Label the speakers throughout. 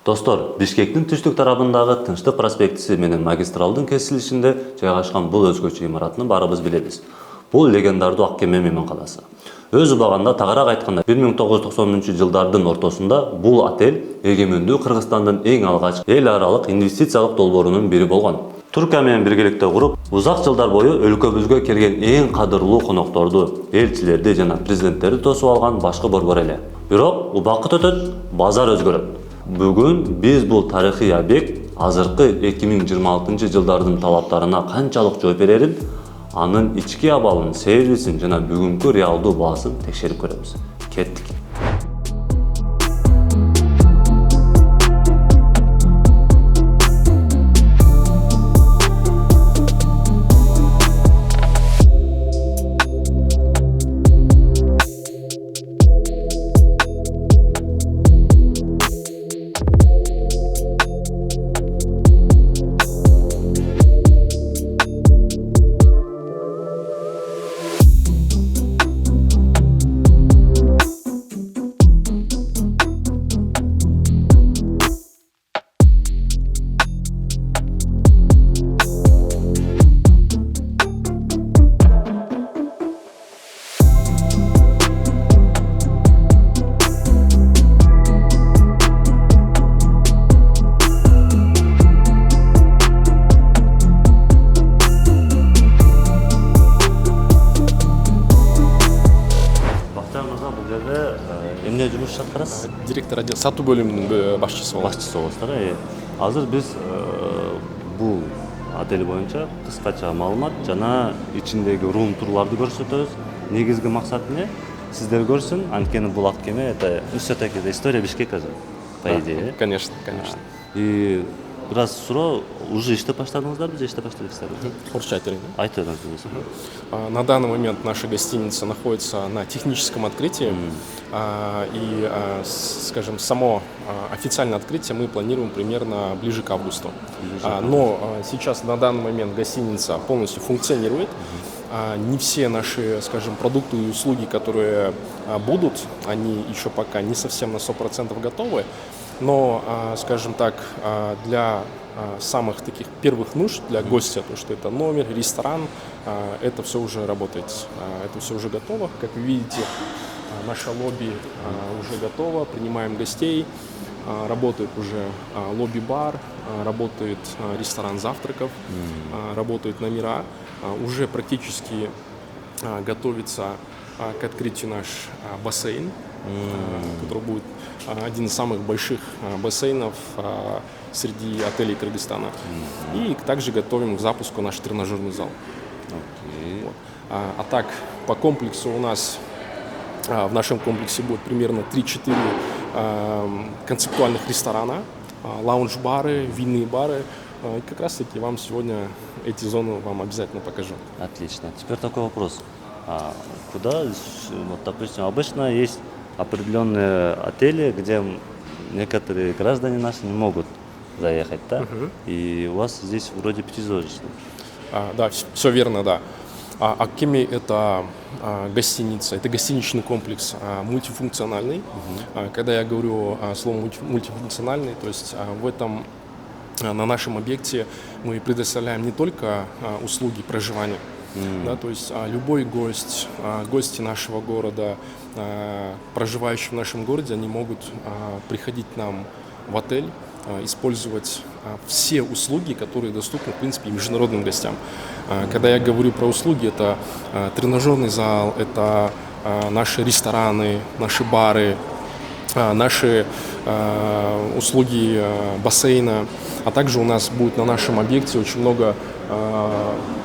Speaker 1: Достор, Бишкектин түштүк тарабындагы Тынчтык проспектиси менен магистралдын кесилишинде жайгашкан бул өзгөчө имараттын баарыбыз билебиз. Бул легендардуу Аккеме мейманканасы. Өз убагында тагыраак айтканда 1990-жылдардын ортосунда бул отель эгемендүү Кыргызстандын эң алгач эл аралык инвестициялык долбоорунун бири болгон. Түркия менен биргеликте куруп, узак жылдар бою өлкөбүзгө келген эң кадырлуу конокторду, элчилерди жана президенттерди тосуп алган башкы борбор эле. Бирок убакыт өтөт, базар өзгөрөт. Бүгүн биз бул тарыхый объект азыркы 2026-жылдардын талаптарына канчалык жооп берерин, анын ички абалын, сервисин жана бүгүнкү реалдуу баасын текшерип көрөбүз. Кеттик. Эмне жумуш аткарасыз?
Speaker 2: Директор отдел сатуу бөлүмүнүн башчысы болом.
Speaker 1: Башчысы болосуздар. Азыр биз бул отель боюнча кыскача маалымат жана ичиндеги рум-турларды көрсөтөбүз. Негизги максат эмне? Сиздер көрсүн, анткени бул Аккеме это все-таки история Бишкека же, по идее.
Speaker 2: Конечно.
Speaker 1: И бираз суроо, уже иштеп баштадыңыздарбы же иштеп баштабайсыздарбы?
Speaker 2: Орусча айтайын.
Speaker 1: Айтып бериңиз.
Speaker 2: На данный момент наша гостиница находится на техническом открытии. И, скажем, само официальное открытие мы планируем примерно ближе к августу. Но сейчас на данный момент гостиница полностью функционирует. Не все наши, скажем, продукты и услуги, которые будут, они еще пока не совсем на 100% готовы. Но, скажем так, для самых таких первых нужд, для гостя, то, что это номер, ресторан, это все уже работает, это все уже готово. Как вы видите, наше лобби уже готово, принимаем гостей, работает уже лобби-бар, работает ресторан завтраков, работают номера, уже практически готовится к открытию наш бассейн, который будет один из самых больших бассейнов среди отелей Кыргызстана. И также готовим к запуску наш тренажерный зал. Вот. А так, по комплексу у нас, в нашем комплексе будет примерно 3-4 концептуальных ресторана, лаунж-бары, винные бары. И как раз таки вам сегодня эти зоны вам обязательно покажу.
Speaker 1: Отлично. Теперь такой вопрос. Куда, вот, допустим, обычно есть определенные отели, где некоторые граждане наши не могут заехать, да? И у вас здесь вроде пятизвездочный.
Speaker 2: Да, все верно, да. Аккеме – это гостиница, это гостиничный комплекс мультифункциональный. Когда я говорю слово мультифункциональный, то есть на нашем объекте мы предоставляем не только услуги проживания, да, то есть любой гость, гости нашего города, проживающие в нашем городе, они могут приходить к нам в отель, использовать все услуги, которые доступны, в принципе, международным гостям. Когда я говорю про услуги, это тренажерный зал, это наши рестораны, наши бары, наши услуги бассейна, а также у нас будет на нашем объекте очень много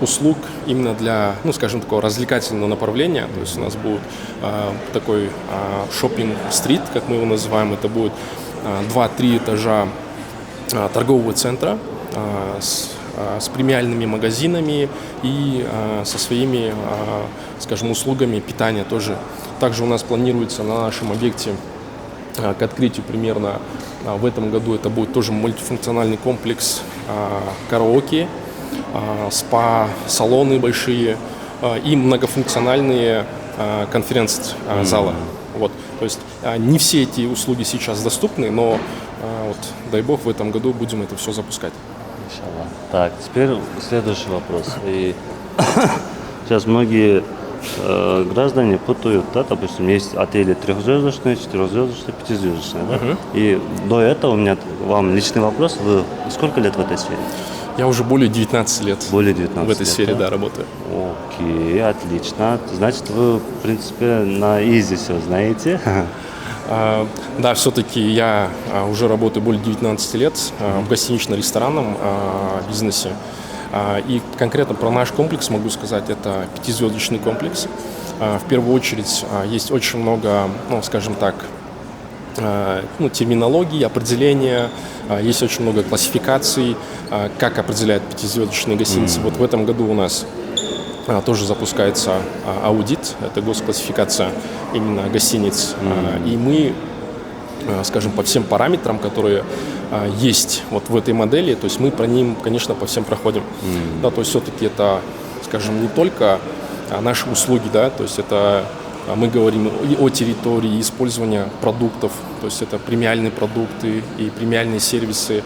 Speaker 2: услуг именно для, скажем, такого развлекательного направления. То есть у нас будет такой шоппинг-стрит, как мы его называем, это будет 2-3 этажа торгового центра с премиальными магазинами и со своими, скажем, услугами питания тоже. Также у нас планируется на нашем объекте к открытию примерно в этом году это будет тоже мультифункциональный комплекс караоке, спа-салоны большие и многофункциональные конференц-залы. Вот. То есть не все эти услуги сейчас доступны, но Вот, дай бог, в этом году будем это все запускать.
Speaker 1: Иншаллах. Так, теперь следующий вопрос. И сейчас многие граждане путают, да, допустим, есть отели трехзвездочные, четырехзвездочные, пятизвездочные, да? И до этого у меня вам личный вопрос. Вы сколько лет в этой сфере?
Speaker 2: Я уже более 19 лет
Speaker 1: Более 19
Speaker 2: в этой
Speaker 1: лет,
Speaker 2: сфере, да, работаю.
Speaker 1: Окей, отлично. Значит, вы, в принципе, на изи все знаете.
Speaker 2: Да, все-таки я уже работаю более 19 лет в гостинично-ресторанном бизнесе. И конкретно про наш комплекс могу сказать, это пятизвездочный комплекс. В первую очередь есть очень много, ну, скажем так, терминологии, определения, есть очень много классификаций, как определяют пятизвездочные гостиницы. Вот в этом году у нас тоже запускается аудит, это госклассификация именно гостиниц. И мы, скажем, по всем параметрам, которые есть вот в этой модели, то есть мы по ним, конечно, по всем проходим. Да, то есть все-таки это, скажем, не только наши услуги, да, то есть это мы говорим и о территории использования продуктов, то есть это премиальные продукты и премиальные сервисы,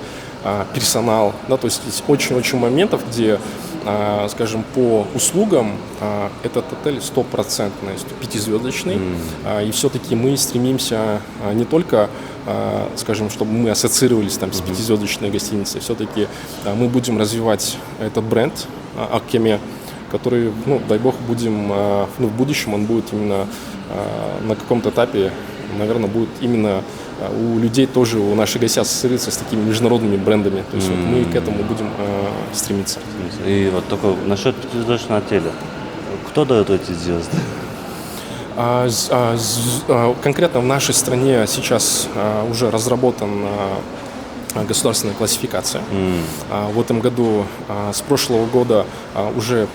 Speaker 2: персонал, да, то есть есть очень-очень моментов, где, скажем, по услугам этот отель 100% пятизвездочный, и все-таки мы стремимся не только, скажем, чтобы мы ассоциировались там с пятизвездочной гостиницей, все-таки мы будем развивать этот бренд Аккеме, который, ну, дай бог, будем, в будущем он будет именно на каком-то этапе, наверное, будет именно у людей тоже, у наших гостей ассоциироваться с такими международными брендами. То есть вот мы к этому будем стремиться.
Speaker 1: И вот только насчет пятизвездочного отеля. Кто дает эти звезды?
Speaker 2: Конкретно в нашей стране сейчас уже разработан государственная классификация. В этом году, с прошлого года уже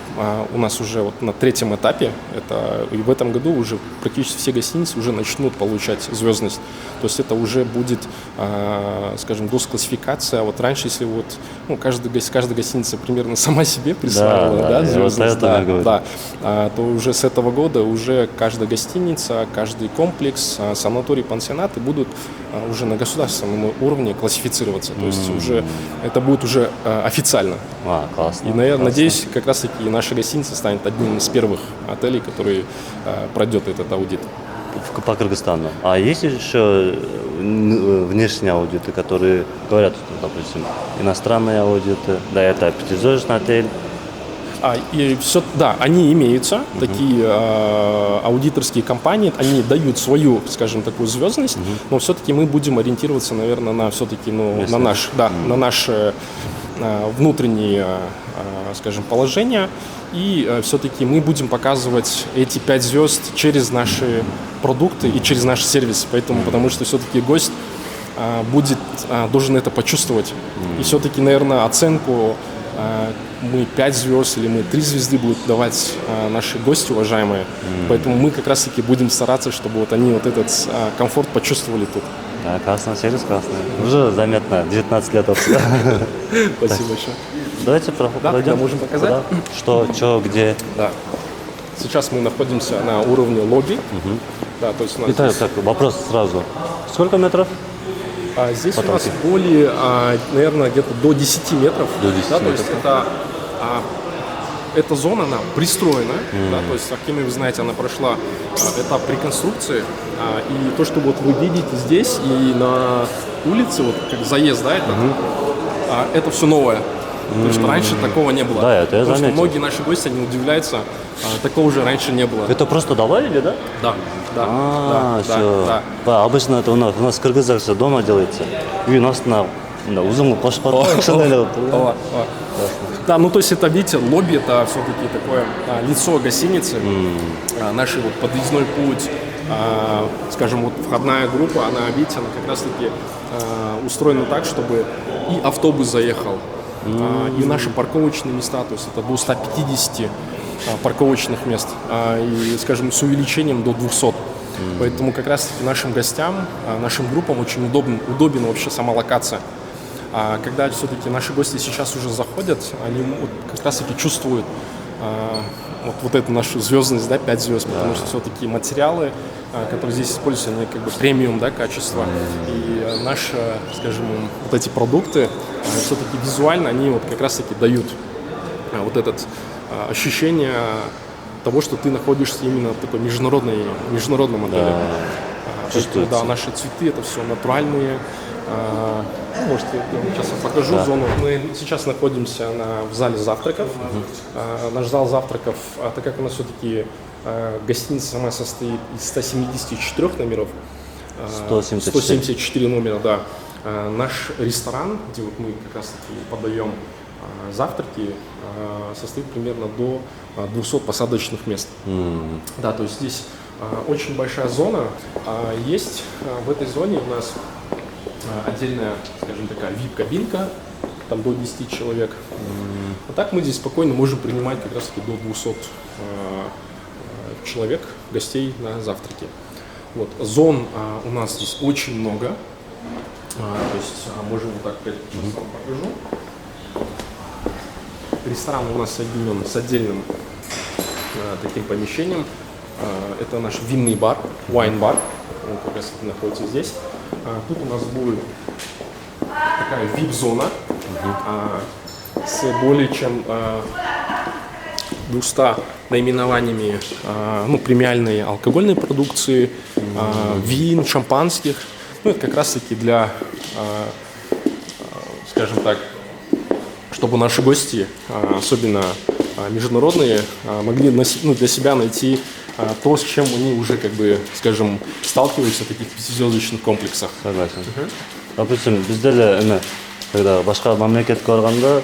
Speaker 2: у нас уже вот на третьем этапе, и в этом году уже практически все гостиницы уже начнут получать звездность. То есть это уже будет, скажем, госклассификация. Вот раньше, если вот, ну, каждая гостиница примерно сама себе присваивала, звездность, то уже с этого года уже каждая гостиница, каждый комплекс, санаторий, пансионаты будут уже на государственном уровне классифицироваться. То есть уже это будет уже официально.
Speaker 1: Классно.
Speaker 2: И, наверное, надеюсь, как раз-таки наша гостиница станет одним из первых отелей, который пройдет этот аудит.
Speaker 1: По Кыргызстану. А есть еще внешние аудиты, которые говорят, что, допустим, иностранные аудиты, да, это пятизвездочный отель.
Speaker 2: Да, они имеются, такие аудиторские компании, они дают свою, скажем, такую звездность, но все-таки мы будем ориентироваться, наверное, на все-таки, на наше внутреннее, скажем, положение, и все-таки мы будем показывать эти 5 звезд через наши продукты и через наш сервис, потому что все-таки гость должен это почувствовать, и все-таки, наверное, оценку мы 5 звезд или мы 3 звезды будут давать наши гости уважаемые. Поэтому мы как раз-таки будем стараться, чтобы вот они вот этот комфорт почувствовали тут.
Speaker 1: Да, классно, сервис классный. Уже заметно, 19 лет отсюда.
Speaker 2: Спасибо большое.
Speaker 1: Давайте пройдем.
Speaker 2: Да, можем показать.
Speaker 1: Что, где.
Speaker 2: Да. Сейчас мы находимся на уровне лобби. Да, то есть у нас
Speaker 1: Итак, вопрос сразу. Сколько метров?
Speaker 2: Здесь у нас более, наверное, где-то до 10 метров.
Speaker 1: До 10
Speaker 2: да,
Speaker 1: метров.
Speaker 2: То есть эта зона, она пристроена, да, то есть, как вы знаете, она прошла этап реконструкции, и то, что вот вы видите здесь и на улице, вот как заезд, да, это все новое. То есть раньше такого не было.
Speaker 1: Да, это я заметил.
Speaker 2: Потому что многие наши гости, они удивляются, такого же раньше не было.
Speaker 1: Это просто добавили, да?
Speaker 2: Да.
Speaker 1: Все. Да, обычно это у нас в Кыргызах все дома делается. И у нас на узлом
Speaker 2: Да, ну то есть это, видите, лобби, это все-таки такое лицо гостиницы, наш вот подъездной путь, скажем, вот входная группа, она, видите, она как раз-таки устроена так, чтобы и автобус заехал, и наши парковочные места, то есть это до 150 парковочных мест, и, скажем, с увеличением до 200. Поэтому как раз-таки нашим гостям, нашим группам очень удобна вообще сама локация. А когда все-таки наши гости сейчас уже заходят, они вот как раз-таки чувствуют вот эту нашу звездность, да, 5 звезд, потому что все-таки материалы, которые здесь используются, они как бы премиум, да, качества. И наши, скажем, вот эти продукты, все-таки визуально, они вот как раз-таки дают вот это ощущение того, что ты находишься именно в такой международном отеле.
Speaker 1: Чувствуется.
Speaker 2: Да, наши цветы, это все натуральные. Может, я вам сейчас покажу зону. Мы сейчас находимся в зале завтраков. Наш зал завтраков, так как у нас все-таки гостиница сама состоит из 174 номеров, 174 номера, да. Наш ресторан, где вот мы как раз-таки подаем завтраки, состоит примерно до 200 посадочных мест. Да, то есть здесь очень большая зона. Есть в этой зоне у нас отдельная, скажем, такая VIP-кабинка, там до 10 человек. А так мы здесь спокойно можем принимать как раз-таки до 200 человек, гостей на завтраки. Вот. Зон у нас здесь очень много. То есть можем вот так, сейчас вам покажу. Ресторан у нас соединен с отдельным таким помещением. Это наш винный бар, wine-бар. Он как раз находится здесь. Тут у нас будет такая VIP-зона с более чем 200 наименованиями премиальной алкогольной продукции, вин, шампанских. Ну, это как раз-таки для, скажем так, чтобы наши гости, особенно международные, могли для себя найти то, с чем они уже, как бы, скажем, сталкиваются в таких пятизвездочных комплексах.
Speaker 1: Согласен. Допустим, бізде эле когда башка мамлекетке барганда,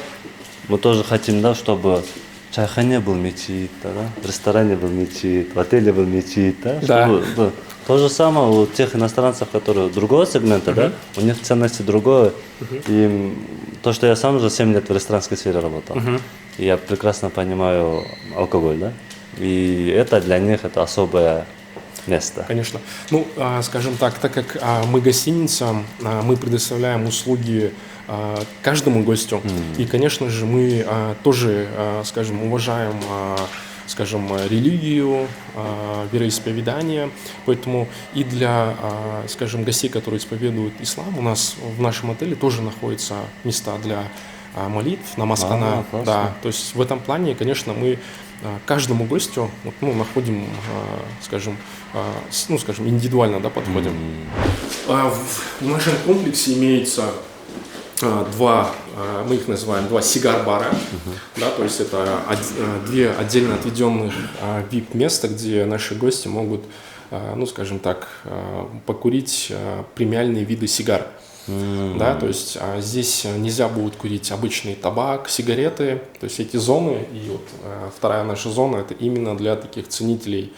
Speaker 1: мы тоже хотим, да, чтобы в чайхане был мечеть, да, в ресторане был мечеть, в отеле был мечеть, да, чтобы, да. То же самое у тех иностранцев, которые другого сегмента, да, у них ценности другое. И то, что я сам уже 7 лет в ресторанской сфере работал, и я прекрасно понимаю алкоголь, да, и это для них это особое место.
Speaker 2: Конечно. Ну, скажем так как мы гостиница, мы предоставляем услуги каждому гостю. И, конечно же, мы тоже, скажем, уважаем, скажем, религию, вероисповедание. Поэтому и для, скажем, гостей, которые исповедуют ислам, у нас в нашем отеле тоже находятся места для молитв, намаз-хана. Да, то есть в этом плане, конечно, мы каждому гостю находим, скажем, индивидуально, да, подходим. В нашем комплексе имеется два, мы их называем два сигар-бара, да, то есть это две отдельно отведенных VIP-места, где наши гости могут, скажем так, покурить премиальные виды сигар. Да, то есть здесь нельзя будет курить обычный табак, сигареты, то есть эти зоны, и вот вторая наша зона, это именно для таких ценителей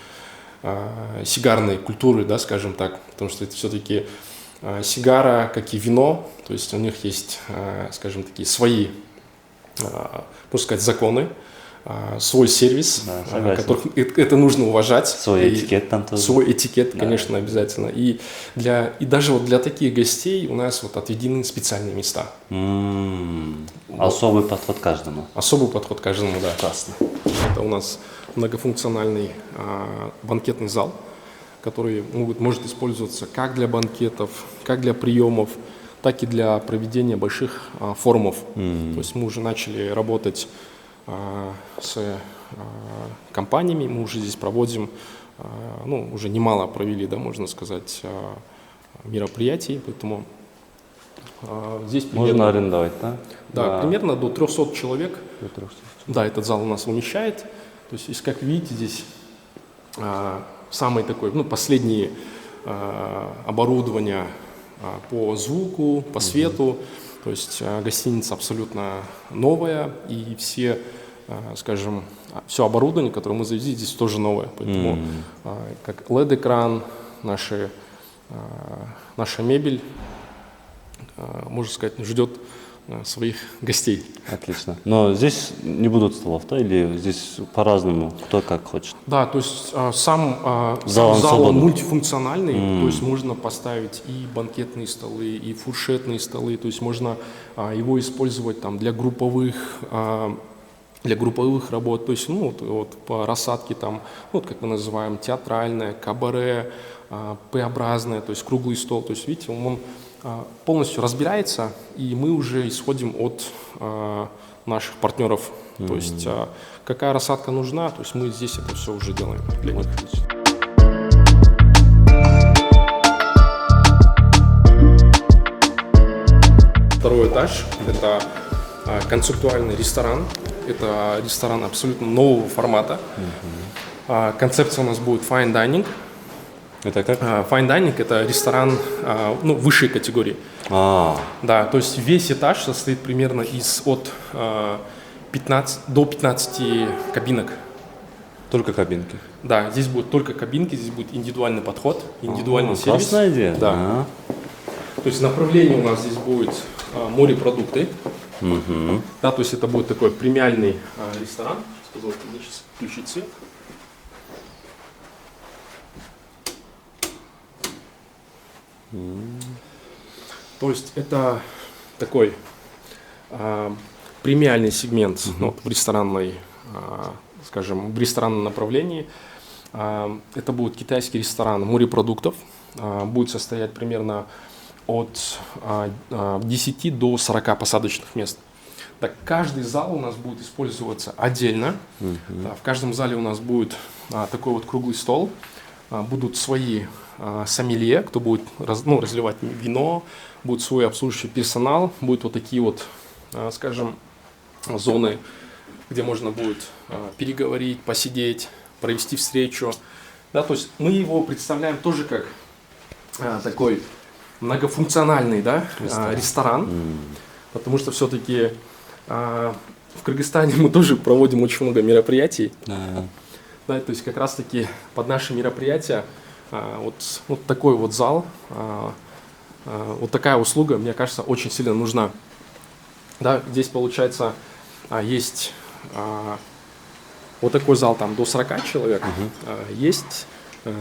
Speaker 2: сигарной культуры, да, скажем так, потому что это все-таки сигара, как и вино, то есть у них есть, скажем, такие свои, можно сказать, законы, свой сервис, да, которых это нужно уважать.
Speaker 1: Свой этикет там тоже.
Speaker 2: Свой этикет, конечно, обязательно. И даже вот для таких гостей у нас вот отведены специальные места.
Speaker 1: Особый подход каждому.
Speaker 2: Особый подход каждому, да.
Speaker 1: Классно.
Speaker 2: Это у нас многофункциональный банкетный зал, который может использоваться как для банкетов, как для приемов, так и для проведения больших форумов. То есть мы уже начали работать с компаниями, мы уже здесь проводим, уже немало провели, да, можно сказать, мероприятий, поэтому здесь примерно,
Speaker 1: можно арендовать, да?
Speaker 2: Да, примерно до 300 человек. До 300. Да, этот зал у нас умещает. То есть, как видите, здесь самое такое, последнее оборудование по звуку, по свету. То есть гостиница абсолютно новая, и все, скажем, все оборудование, которое мы завезли, здесь тоже новое. Поэтому как LED-экран, наша мебель, можно сказать, ждет своих гостей.
Speaker 1: Отлично. Но здесь не будут столов, да? Или здесь по-разному, кто как хочет?
Speaker 2: Да, то есть сам зал он мультифункциональный, то есть можно поставить и банкетные столы, и фуршетные столы, то есть можно его использовать там для групповых для групповых работ, то есть, ну, вот по рассадке там, вот как мы называем, театральное, кабаре, П-образное, то есть круглый стол, то есть, видите, он полностью разбирается, и мы уже исходим от наших партнеров, то есть какая рассадка нужна, то есть мы здесь это все уже делаем для них. Второй этаж – это концептуальный ресторан. Это ресторан абсолютно нового формата. Концепция у нас будет fine dining.
Speaker 1: Это как?
Speaker 2: Fine dining – это ресторан ну, высшей категории. Да, то есть весь этаж состоит примерно от 15 до 15 кабинок.
Speaker 1: Только кабинки?
Speaker 2: Да, здесь будут только кабинки, здесь будет индивидуальный подход, индивидуальный сервис.
Speaker 1: Классная идея.
Speaker 2: Да. То есть направление у нас здесь будет морепродукты. Да, то есть это будет такой премиальный ресторан. Позвольте мне сейчас включить свет. То есть это такой премиальный сегмент вот, в ресторанной, скажем, в ресторанном направлении. Это будет китайский ресторан морепродуктов. Будет состоять примерно от 10 до 40 посадочных мест. Так, каждый зал у нас будет использоваться отдельно. Да, в каждом зале у нас будет такой вот круглый стол. Будут свои сомелье, кто будет разливать вино, будет свой обслуживающий персонал, будут вот такие вот, скажем, зоны, где можно будет переговорить, посидеть, провести встречу. Да, то есть мы его представляем тоже как такой многофункциональный, да, ресторан, потому что все-таки в Кыргызстане мы тоже проводим очень много мероприятий. Да, то есть как раз-таки под наши мероприятия вот такой вот зал, вот такая услуга, мне кажется, очень сильно нужна. Да, здесь получается есть вот такой зал там до 40 человек, есть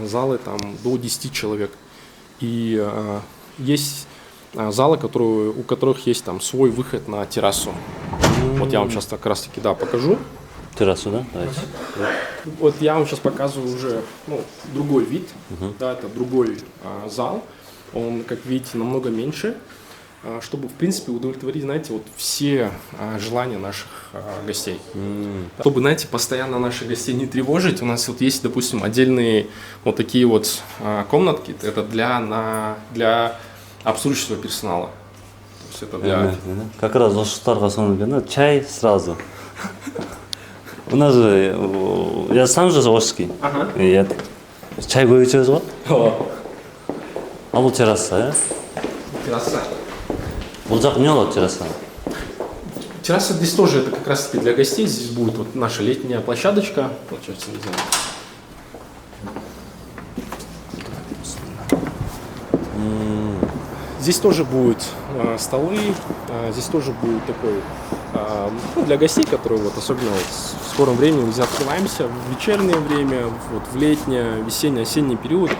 Speaker 2: залы там до 10 человек. И есть залы, у которых есть там свой выход на террасу. Вот я вам сейчас как раз таки покажу.
Speaker 1: Террасу, да? Давайте.
Speaker 2: Вот я вам сейчас показываю уже другой вид. Да, это другой зал. Он, как видите, намного меньше, чтобы, в принципе, удовлетворить, знаете, вот все желания наших гостей. Чтобы, знаете, постоянно наших гостей не тревожить, у нас вот есть, допустим, отдельные вот такие вот комнатки. Это для обслуживающего персонала. То есть это для...
Speaker 1: Как раз жоспарға соны берді, чай сразу. У нас же, я сам же ожский. И чай көйіп ішеміз ғой. А бұл терраса,
Speaker 2: Терраса.
Speaker 1: Бұл жақ не болады терраса?
Speaker 2: Терраса здесь тоже это как раз таки для гостей. Здесь будет вот наша летняя площадочка. Получается, не знаю. Здесь тоже будут столы, здесь тоже будет такой для гостей, которые вот особенно вот в скором времени мы здесь открываемся в вечернее время, вот в летнее, весенний, осенний период.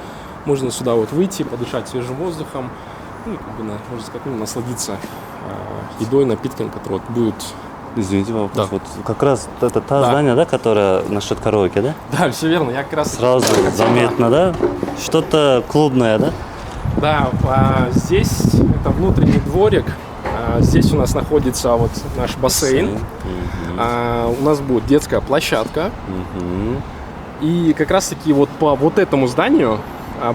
Speaker 2: Можно сюда вот выйти, подышать свежим воздухом, ну и как бы, можно сказать, насладиться едой, напитками, которые вот будут.
Speaker 1: Извините, вопрос.
Speaker 2: Да.
Speaker 1: Вот как раз это та здание, да, которое насчет караоке, да?
Speaker 2: Да, все верно. Я как раз
Speaker 1: Сразу заметно, да? Что-то клубное, да?
Speaker 2: Да, здесь это внутренний дворик. Здесь у нас находится вот наш бассейн. У нас будет детская площадка. И как раз таки вот по вот этому зданию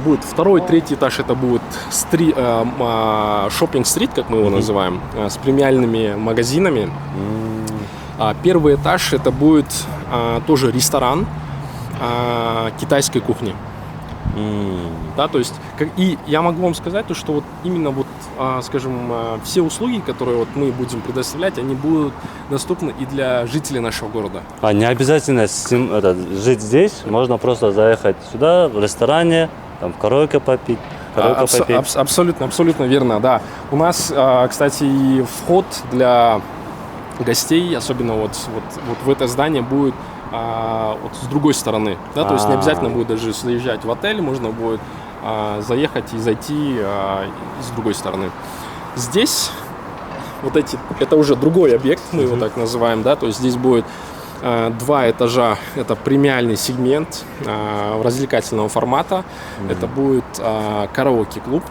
Speaker 2: будет второй, третий этаж. Это будет шоппинг-стрит, как мы его называем, с премиальными магазинами. Первый этаж это будет тоже ресторан китайской кухни. Да, то есть, и я могу вам сказать, что вот именно вот, скажем, все услуги, которые вот мы будем предоставлять, они будут доступны и для жителей нашего города.
Speaker 1: А не обязательно жить здесь, можно просто заехать сюда, в ресторане, там в караоке попить.
Speaker 2: Абсолютно верно, да. У нас, кстати, и вход для гостей, особенно вот в это здание, будет вот с другой стороны, да, то есть не обязательно будет даже заезжать в отель, можно будет заехать и зайти с другой стороны. Здесь вот это уже другой объект, мы его так называем, да, то есть здесь будет 2 этажа – это премиальный сегмент развлекательного формата. Это будет караоке-клуб.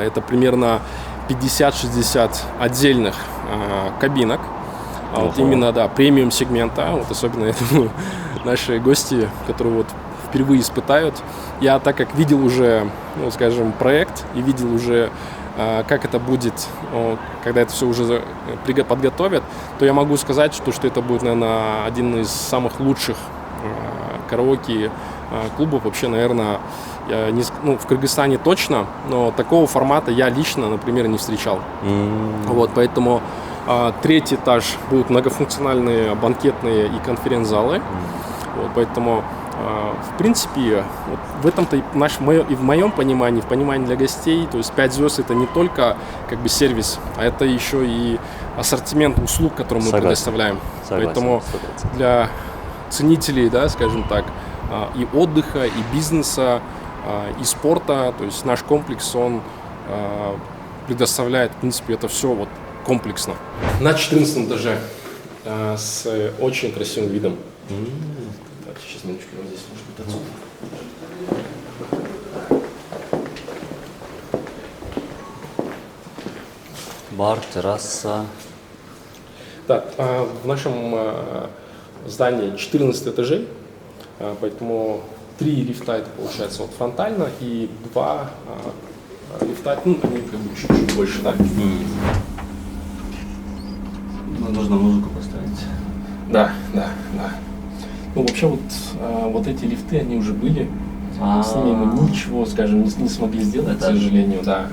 Speaker 2: Это примерно 50-60 отдельных кабинок. Вот именно, да, премиум сегмента. Вот особенно, я думаю, наши гости, которые вот впервые испытают. Я, так как видел уже, ну, скажем, проект и видел уже, как это будет, когда это все уже подготовят, то я могу сказать, что это будет, наверное, один из самых лучших караоке клубов вообще, наверное, в Кыргызстане точно, но такого формата я лично, например, не встречал. Вот, поэтому 3-й этаж будут многофункциональные банкетные и конференц-залы. Вот, поэтому, в принципе, вот в этом-то и в моем понимании, в понимании для гостей, то есть 5 звезд это не только как бы сервис, а это еще и ассортимент услуг, которые мы предоставляем. Поэтому для ценителей, да, скажем так, и отдыха, и бизнеса, и спорта, то есть наш комплекс, он предоставляет, в принципе, это все вот комплексно. На 14 этаже с очень красивым видом. Сейчас, минуточку, вот здесь может быть отсюда.
Speaker 1: Бар, терраса.
Speaker 2: Так, в нашем здании 14 этажей, поэтому 3 лифта это получается вот фронтально, и 2 лифта, ну, они как бы чуть-чуть больше, да?
Speaker 1: Нужно музыку поставить.
Speaker 2: Да. Ну, вообще вот эти лифты, они уже были. С ними мы ничего, скажем, не смогли сделать, к сожалению, да.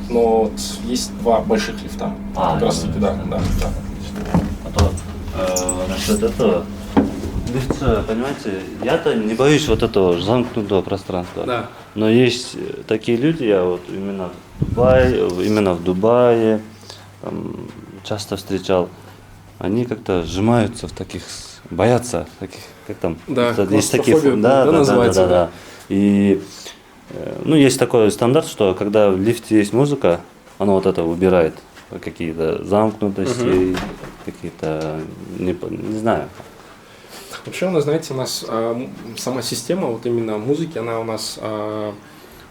Speaker 2: Но вот есть 2 больших лифта. Как раз таки, да.
Speaker 1: А то насчет этого, лифт, понимаете, я-то не боюсь вот этого замкнутого пространства.
Speaker 2: Да.
Speaker 1: Но есть такие люди, я вот именно в Дубае там, часто встречал, они как-то сжимаются в таких, боятся таких, как там,
Speaker 2: да,
Speaker 1: есть такие, да. И ну, есть такой стандарт, что когда в лифте есть музыка, оно вот это убирает какие-то замкнутости, какие-то, не знаю.
Speaker 2: Вообще у нас, знаете, сама система вот именно музыки, она у нас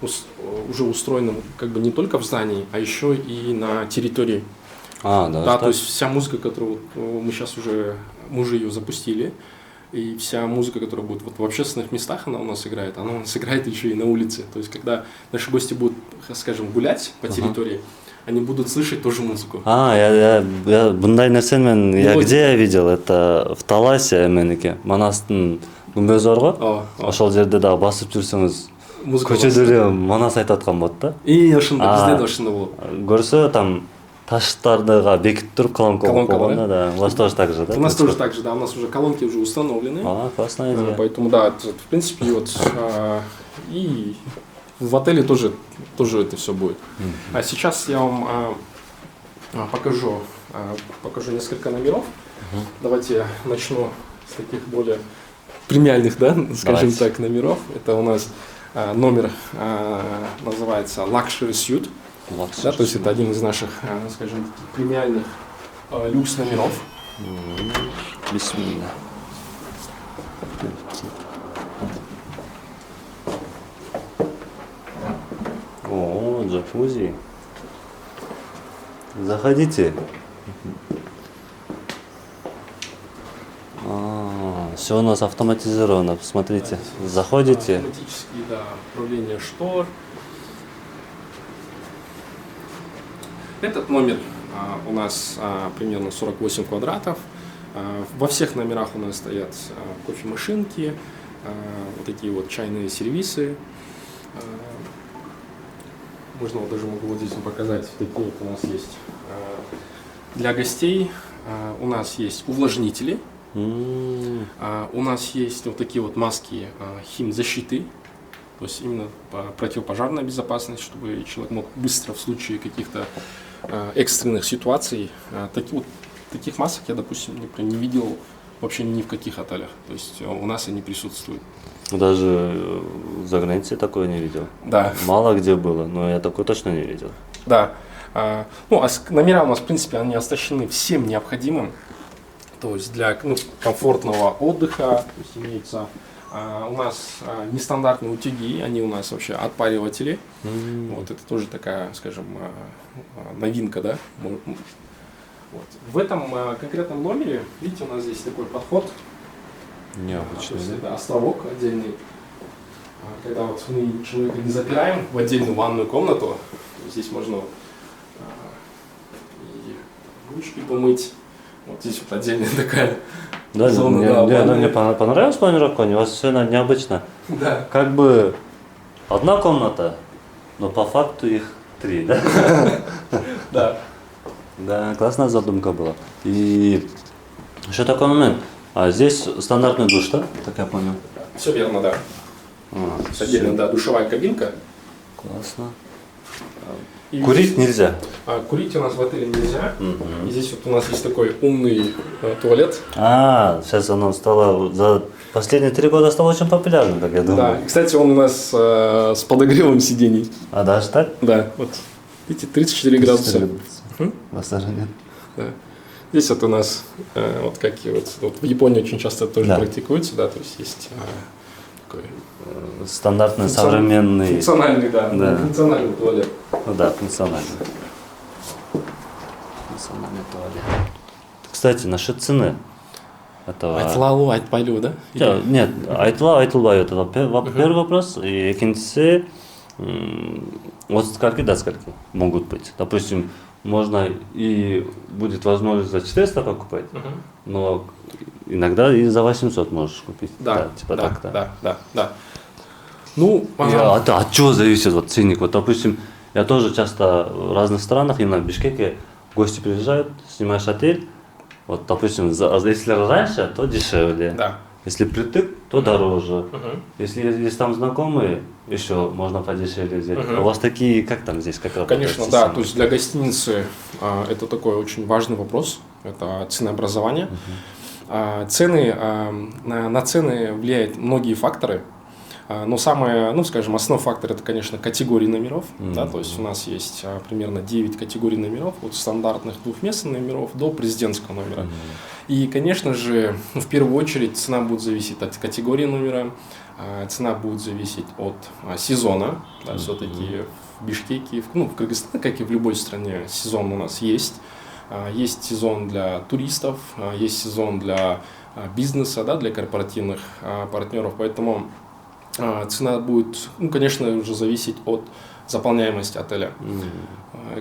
Speaker 2: уже устроена как бы не только в здании, а еще и на территории. Да, то есть вся музыка, которую мы уже ее запустили, и вся музыка, которая будет вот в общественных местах, она у нас играет еще и на улице. То есть когда наши гости будут, скажем, гулять по территории, они будут слышать тоже музыку.
Speaker 1: Я bunday нерсени где я видел, это в Таласе менеке, Манастын күмбөзү бар го, ошол жерде дагы басып жүрсөңүз көчөдө эле Манас айтып аткан болот да.
Speaker 2: И ошондо бизде да ошондой болот.
Speaker 1: Көрсө там таштардыга бекитип туруп колонка болгон, да. У вас тоже так же, да?
Speaker 2: У нас тоже так же, да. У нас уже колонки уже установлены.
Speaker 1: Классная идея.
Speaker 2: Поэтому, да, в принципе, вот и в отеле тоже это все будет. А сейчас я вам покажу несколько номеров. Давайте я начну с таких более премиальных, да, скажем так, номеров. Это у нас номер называется Luxury Suite. Да, то есть это один из наших, скажем, премиальных люкс номеров.
Speaker 1: Бисмилля. О, джакузи. Заходите. Все у нас автоматизировано. Посмотрите, заходите.
Speaker 2: Автоматические, да, управление штор. Этот номер у нас примерно 48 квадратов. Во всех номерах у нас стоят кофемашинки, вот такие вот чайные сервисы. Можно вот даже могу вот здесь показать, такие вот у нас есть. Для гостей у нас есть увлажнители. У нас есть вот такие вот маски химзащиты. То есть именно противопожарная безопасность, чтобы человек мог быстро в случае каких-то экстренных ситуаций. Таких масок я, допустим, не видел вообще ни в каких отелях. То есть у нас они присутствуют.
Speaker 1: Даже за границей такое не видел.
Speaker 2: Да.
Speaker 1: Мало где было, но я такое точно не видел.
Speaker 2: Да. Номера у нас, в принципе, они оснащены всем необходимым. То есть для комфортного отдыха, то есть имеется у нас нестандартные утюги, они у нас вообще отпариватели. Вот это тоже такая, скажем, новинка, да. Вот. В этом конкретном номере, видите, у нас здесь такой подход.
Speaker 1: Необычный.
Speaker 2: То есть это островок отдельный. Когда вот мы человека не запираем в отдельную ванную комнату, здесь можно и ручки помыть. Вот здесь вот отдельная такая
Speaker 1: Да,
Speaker 2: зона.
Speaker 1: мне понравилась планировка, у него все необычно.
Speaker 2: Да.
Speaker 1: Как бы одна комната, но по факту их 3, да?
Speaker 2: Да.
Speaker 1: Да, классная задумка была. И еще такой момент. А здесь стандартный душ, да? Так я понял.
Speaker 2: Все верно, да. Отдельно, да, душевая кабинка.
Speaker 1: Классно.
Speaker 2: И
Speaker 1: Курить нельзя.
Speaker 2: Курить у нас в отеле нельзя. И здесь вот у нас есть такой умный туалет.
Speaker 1: Сейчас оно стало, за последние 3 года стало очень популярным, как я думаю.
Speaker 2: Да, и, кстати, он у нас с подогревом сидений.
Speaker 1: А даже так?
Speaker 2: Да, вот. Видите, 34 градуса.
Speaker 1: Массажа нет.
Speaker 2: Да. Здесь вот у нас, вот как и вот в Японии очень часто тоже практикуется, да, то есть есть такой
Speaker 1: стандартный, современный.
Speaker 2: Функциональный, да. Функциональный туалет.
Speaker 1: Да, функциональный. Функциональный туалет. Кстати, насчет цены этого.
Speaker 2: Айтылалу, айтпайлу, да?
Speaker 1: Нет, айтла, айтылбай, это первый вопрос. И экинчisi, от скольки до скольки могут быть. Допустим, можно и будет возможность за 400 покупать, но иногда и за 800 можешь купить.
Speaker 2: Да,
Speaker 1: типа
Speaker 2: да,
Speaker 1: так,
Speaker 2: да. Ну,
Speaker 1: от чего зависит вот ценник? Вот, допустим, я тоже часто в разных странах, именно в Бишкеке, гости приезжают, снимаешь отель, вот, допустим, если раньше, то дешевле.
Speaker 2: Да.
Speaker 1: Если притык, то дороже. Если есть там знакомые, еще можно подешевле взять. А у вас такие, как там здесь? Как
Speaker 2: конечно, да. То есть для гостиницы это такой очень важный вопрос. Это ценообразование. Цены, на цены влияют многие факторы. Но самое, скажем, основной фактор это, конечно, категории номеров. Да, то есть у нас есть примерно 9 категорий номеров, от стандартных двухместных номеров до президентского номера. И, конечно же, в первую очередь цена будет зависеть от категории номера, цена будет зависеть от сезона. Да, все-таки в Бишкеке, в Кыргызстане, как и в любой стране, сезон у нас есть. Есть сезон для туристов, есть сезон для бизнеса, да, для корпоративных партнеров. Поэтому цена будет, конечно, уже зависеть от заполняемости отеля.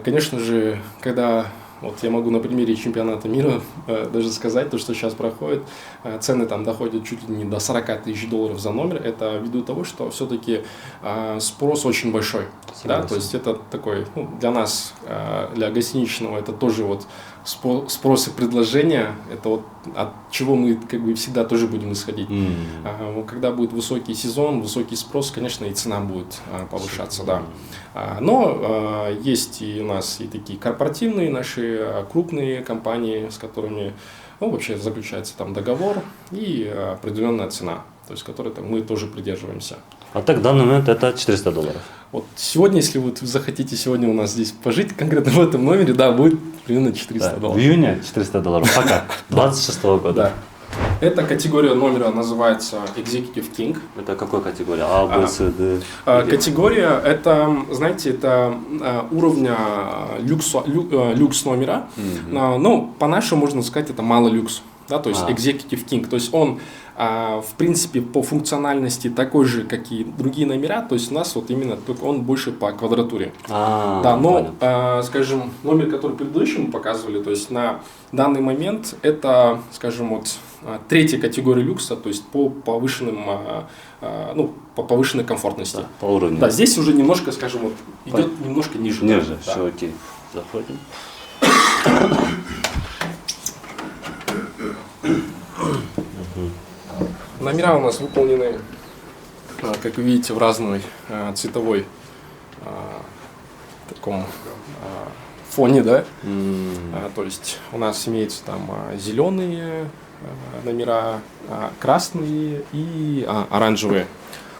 Speaker 2: Конечно же, когда, вот я могу на примере чемпионата мира даже сказать, то, что сейчас проходит, цены там доходят чуть ли не до 40 тысяч долларов за номер, это ввиду того, что все-таки спрос очень большой. Да? То есть это такой, для нас, для гостиничного, это тоже вот спрос и предложение, это вот от чего мы как бы всегда тоже будем исходить. Когда будет высокий сезон, высокий спрос, конечно, и цена будет повышаться, да. Но есть и у нас и такие корпоративные наши крупные компании, с которыми вообще заключается там договор и определенная цена, то есть которой мы тоже придерживаемся.
Speaker 1: А так в данный момент это 400 долларов.
Speaker 2: Вот сегодня, если вы захотите сегодня у нас здесь пожить, конкретно в этом номере, да, будет примерно 400 долларов.
Speaker 1: В июне 400 долларов, пока, 26 года.
Speaker 2: Да. Эта категория номера называется Executive King.
Speaker 1: Это какой категория? А, Б, С, Д?
Speaker 2: Категория, это, знаете, это уровня люкс номера, но по-нашему можно сказать, это малый люкс. Да, то есть Executive King, то есть он, в принципе, по функциональности такой же, как и другие номера, то есть у нас вот именно только он больше по квадратуре. Да, но, скажем, номер, который предыдущий мы показывали, то есть на данный момент это, скажем, вот третья категория люкса, то есть по повышенным, по повышенной комфортности.
Speaker 1: По уровню.
Speaker 2: Да, здесь уже немножко, скажем, вот идет немножко ниже.
Speaker 1: Ниже,
Speaker 2: да.
Speaker 1: все окей. Заходим.
Speaker 2: Номера у нас выполнены, как вы видите, в разной цветовой таком фоне, да. То есть у нас имеются там зеленые номера, красные и оранжевые.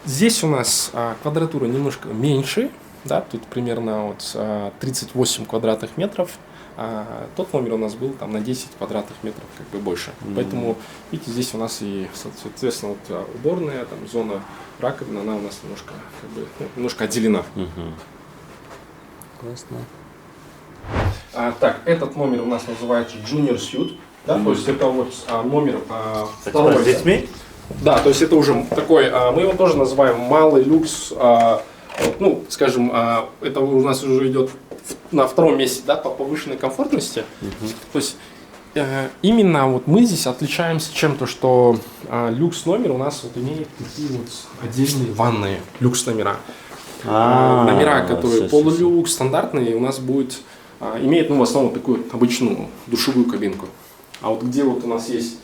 Speaker 2: Здесь у нас квадратура немножко меньше, да, тут примерно вот 38 квадратных метров. тот номер у нас был там на 10 квадратных метров как бы больше. Поэтому, видите, здесь у нас и, соответственно, вот, уборная, там, зона раковины, она у нас немножко, как бы, ну, немножко отделена.
Speaker 1: Классно.
Speaker 2: Так, этот номер у нас называется Junior Suite, да, то есть это вот номер
Speaker 1: С
Speaker 2: второй.
Speaker 1: детьми?
Speaker 2: Да, то есть это уже такой, мы его тоже называем малый люкс, ну, скажем, это у нас уже идет на втором месте, да, по повышенной комфортности. То есть именно вот мы здесь отличаемся чем-то, что люкс номер у нас вот имеет такие вот отдельные ванные люкс номера. Номера, которые полулюкс, стандартные, у нас будет, имеет, ну, в основном такую обычную душевую кабинку. А вот где вот у нас есть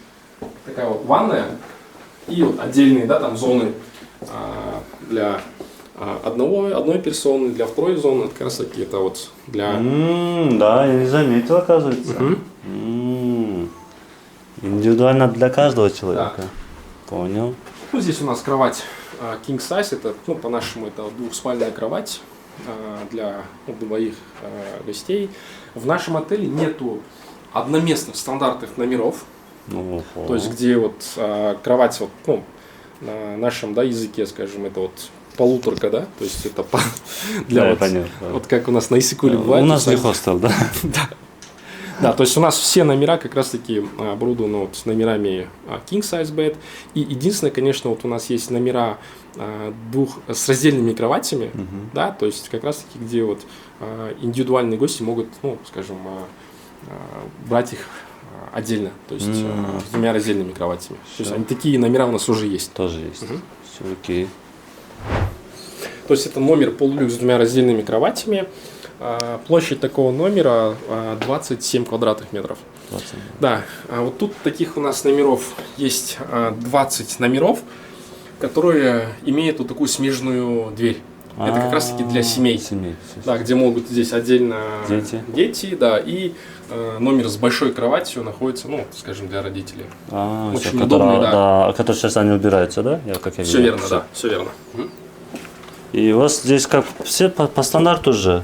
Speaker 2: такая вот ванная и вот отдельные, да, там зоны для одной персоны, для второй зоны, как раз таки это вот для...
Speaker 1: Да, я не заметил, оказывается. Индивидуально для каждого человека.
Speaker 2: Да.
Speaker 1: Понял.
Speaker 2: Ну, здесь у нас кровать king size, это, ну, по-нашему, это двухспальная кровать для двоих гостей. В нашем отеле нету одноместных стандартных номеров, то есть где вот кровать, вот, ну, на нашем, да, языке, скажем, это вот полуторка, да, то есть это для вот,
Speaker 1: понятно.
Speaker 2: Вот как у нас на Иссыкуле бывает.
Speaker 1: У нас не хостел, да?
Speaker 2: Да, то есть у нас все номера как раз-таки оборудованы вот с номерами king size bed. И единственное, конечно, вот у нас есть номера с раздельными кроватями, да, то есть как раз-таки, где вот индивидуальные гости могут, ну, скажем, брать их отдельно, то есть с двумя раздельными кроватями. То есть они, такие номера у нас уже есть.
Speaker 1: Тоже есть. Все окей.
Speaker 2: То есть это номер полулюкс с двумя раздельными кроватями. Площадь такого номера 27 квадратных метров.
Speaker 1: 20.
Speaker 2: Да, вот тут таких у нас номеров есть 20 номеров, которые имеют вот такую смежную дверь. Это как раз таки для семей. Да, где могут здесь отдельно дети, да, и номер с большой кроватью находится, ну, скажем, для родителей. Очень удобный,
Speaker 1: да. Который сейчас они убираются, да? Как я
Speaker 2: все
Speaker 1: видел.
Speaker 2: верно, да, все верно.
Speaker 1: И у вас здесь как все по стандарту же,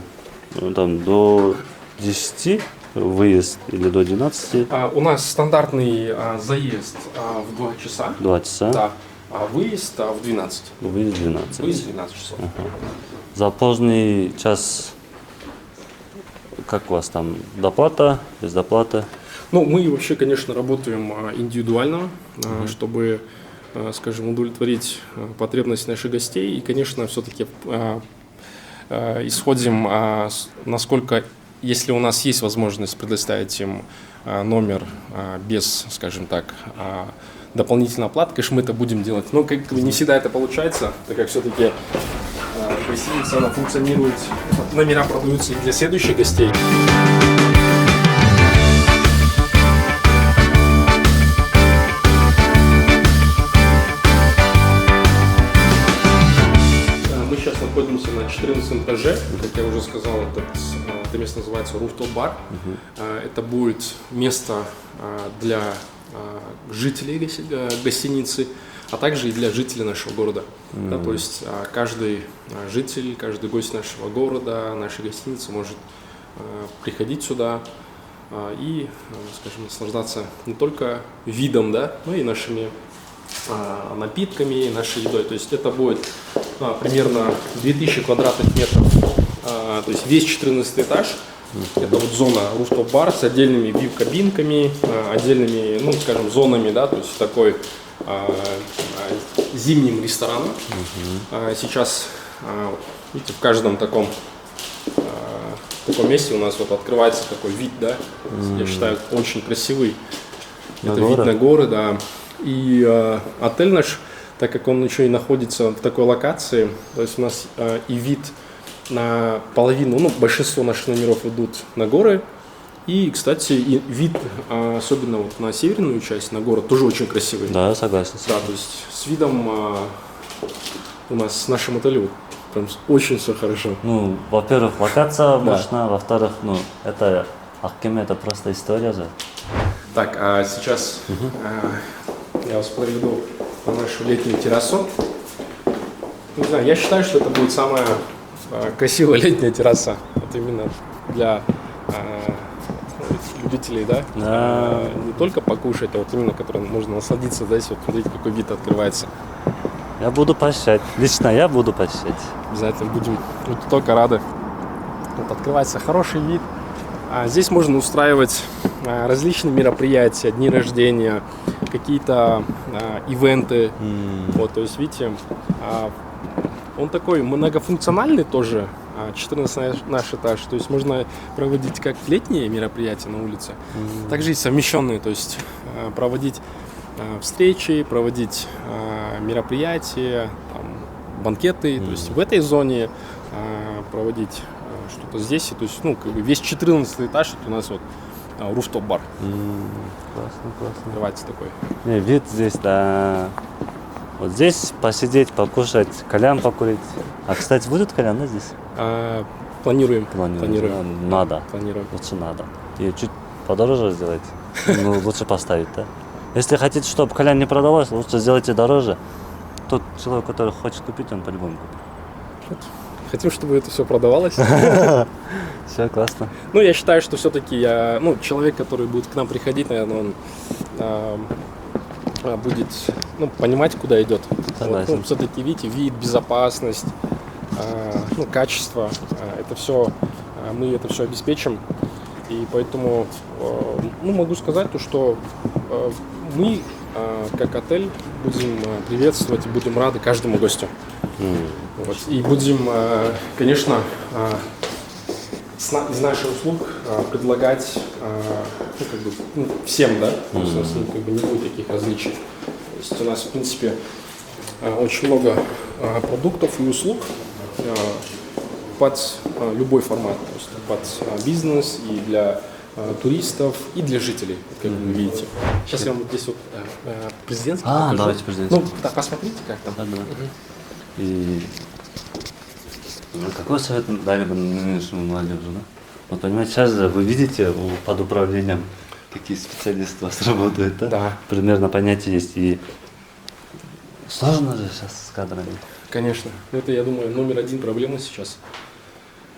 Speaker 1: там до 10 выезд или до 12?
Speaker 2: У нас стандартный заезд в 2 часа.
Speaker 1: 2 часа?
Speaker 2: Да. А выезд в 12.
Speaker 1: Выезд 12.
Speaker 2: Выезд 12 часов.
Speaker 1: За поздний час, как у вас там, доплата, без доплаты?
Speaker 2: Ну, мы вообще, конечно, работаем индивидуально, чтобы, скажем, удовлетворить потребность наших гостей. И, конечно, все-таки исходим, насколько, если у нас есть возможность предоставить им номер без, скажем так, дополнительной оплаты, конечно, мы это будем делать. Но как бы не всегда это получается, так как все-таки гостиница, она функционирует, номера продаются и для следующих гостей. Мы сейчас находимся на 14 этаже, как я уже сказал, это место называется Rooftop Bar. Это будет место для жителей гостиницы, а также и для жителей нашего города. Да, то есть каждый житель, каждый гость нашего города, нашей гостиницы может приходить сюда и, скажем, наслаждаться не только видом, да, но и нашими напитками, нашей едой. То есть это будет примерно 2000 квадратных метров, то есть весь 14 этаж. Это вот зона rooftop бар с отдельными вип-кабинками, отдельными, ну, скажем, зонами, да, то есть такой зимним рестораном. Сейчас, видите, в каждом таком месте у нас вот открывается такой вид, да, я считаю, очень красивый. Это вид на горы, да. И отель наш, так как он еще и находится в такой локации, то есть у нас и вид на половину, ну, большинство наших номеров идут на горы. И, кстати, и вид, особенно вот на северную часть, на город, тоже очень красивый.
Speaker 1: Да, согласен.
Speaker 2: Да, то есть с видом у нас с нашим отелем вот, прям очень все хорошо.
Speaker 1: Ну, во-первых, локация мощная, во-вторых, ну, это Аккеме, это просто история же.
Speaker 2: Так, а сейчас я вас проведу на нашу летнюю террасу. Не знаю, я считаю, что это будет самая красивая летняя терраса. Вот именно для жителей, да? Не только покушать, а вот именно, которым можно насладиться, да, если вот смотрите, какой вид открывается.
Speaker 1: Я буду посещать. Лично я буду посещать.
Speaker 2: Обязательно будем только рады. Вот открывается хороший вид. Здесь можно устраивать различные мероприятия, дни рождения, какие-то ивенты. Вот, то есть, видите, он такой многофункциональный тоже, 14 наш этаж. То есть можно проводить как летние мероприятия на улице, также и совмещенные, то есть проводить встречи, проводить мероприятия, там, банкеты, то есть в этой зоне проводить что-то здесь, то есть, ну, как бы весь 14 этаж это у нас вот руфтоп-бар.
Speaker 1: Классно.
Speaker 2: Открывается такой.
Speaker 1: Не, вид здесь, да. Вот здесь посидеть, покушать, кальян покурить. А, кстати, будет кальян, да, здесь?
Speaker 2: Планируем.
Speaker 1: Надо.
Speaker 2: Планируем.
Speaker 1: Лучше надо. И чуть подороже сделать. Ну, лучше поставить, да? Если хотите, чтобы кальян не продалось, лучше сделайте дороже. Тот человек, который хочет купить, он по-любому купит.
Speaker 2: Хотим, чтобы это все продавалось.
Speaker 1: Все классно.
Speaker 2: Ну, я считаю, что все-таки человек, который будет к нам приходить, наверное, он будет понимать, куда идет. Вот, все-таки, видите, вид, безопасность, качество, это все, мы это все обеспечим. И поэтому могу сказать, что мы, как отель, будем приветствовать и будем рады каждому гостю. Вот. И будем, конечно, из наших услуг предлагать всем, да, то есть у нас не будет таких различий. То есть у нас, в принципе, очень много продуктов и услуг под любой формат, то есть под бизнес и для туристов, и для жителей, как вы видите. Сейчас я вам здесь вот президентский покажу.
Speaker 1: Давайте президентский.
Speaker 2: Да, посмотрите, как там.
Speaker 1: Да. И какой совет дали бы нынешнему молодежи, да? Вот понимаете, сейчас же вы видите, под управлением какие специалисты у вас работают, да?
Speaker 2: Да.
Speaker 1: Примерно понятие есть. И сложно же сейчас с кадрами.
Speaker 2: Конечно. Это, я думаю, номер один проблема сейчас.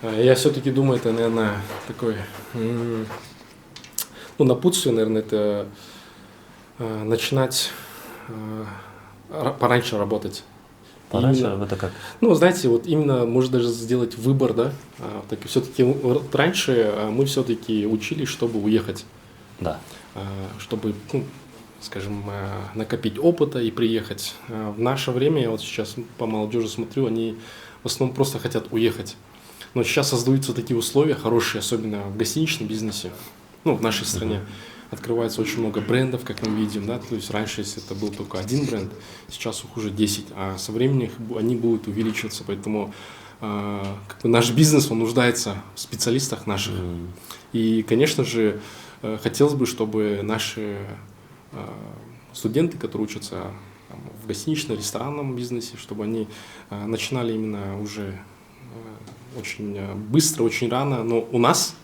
Speaker 2: Я все-таки думаю, это, наверное, такой напутствие, наверное, это начинать пораньше работать.
Speaker 1: Пораньше это как?
Speaker 2: Знаете, вот именно, может даже сделать выбор, да. Все-таки раньше мы все-таки учились, чтобы уехать.
Speaker 1: Да.
Speaker 2: Чтобы, скажем, накопить опыта и приехать. В наше время, я вот сейчас по молодежи смотрю, они в основном просто хотят уехать. Но сейчас создаются такие условия хорошие, особенно в гостиничном бизнесе, в нашей стране. Открывается очень много брендов, как мы видим, да, то есть раньше, если это был только один бренд, сейчас их уже 10, а со временем они будут увеличиваться, поэтому наш бизнес, он нуждается в специалистах наших. И, конечно же, хотелось бы, чтобы наши студенты, которые учатся в гостинично-ресторанном бизнесе, чтобы они начинали именно уже очень быстро, очень рано, но у нас,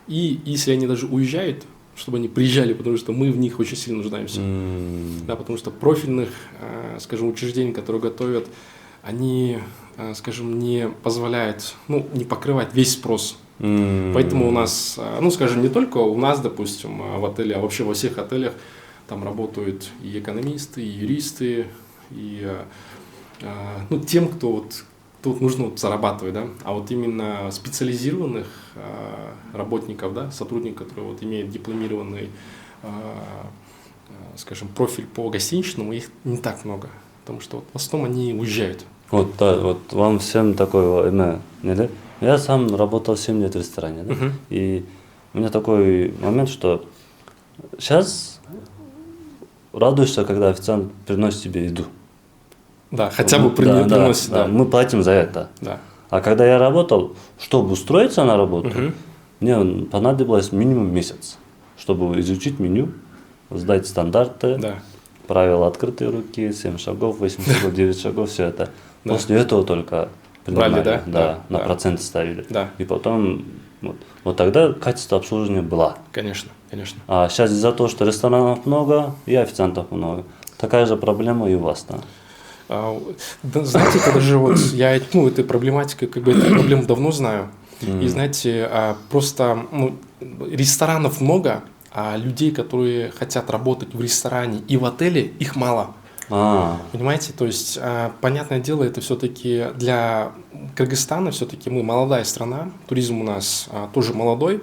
Speaker 2: и если они даже уезжают, чтобы они приезжали, потому что мы в них очень сильно нуждаемся. Да, потому что профильных, скажем, учреждений, которые готовят, они, скажем, не позволяют, не покрывать весь спрос. Поэтому у нас, скажем, не только у нас, допустим, в отеле, а вообще во всех отелях там работают и экономисты, и юристы, и тем, кто тут нужно зарабатывать, да, а вот именно специализированных работников, да, сотрудников, которые имеют дипломированный, скажем, профиль по гостиничному, их не так много, потому что в основном они уезжают.
Speaker 1: Вот вам всем такое имя, не да? Я сам работал 7 лет в ресторане, да? И у меня такой момент, что сейчас радуешься, когда официант приносит тебе еду.
Speaker 2: Да, хотя бы приносит, да.
Speaker 1: Мы платим за это.
Speaker 2: Да.
Speaker 1: А когда я работал, чтобы устроиться на работу, мне понадобилось минимум месяц, чтобы изучить меню, сдать стандарты, правила открытой руки, 7 шагов, 8 шагов, 9 шагов, все это. После этого только принимали, на проценты ставили.
Speaker 2: Да.
Speaker 1: И потом, вот тогда качество обслуживания было.
Speaker 2: Конечно.
Speaker 1: А сейчас из-за того, что ресторанов много и официантов много, такая же проблема и у вас, да?
Speaker 2: Знаете, это даже я этой проблематикой, эту проблему давно знаю. И знаете, просто ресторанов много, а людей, которые хотят работать в ресторане и в отеле, их мало. Понимаете, то есть, понятное дело, это все-таки для Кыргызстана, все-таки мы молодая страна, туризм у нас тоже молодой.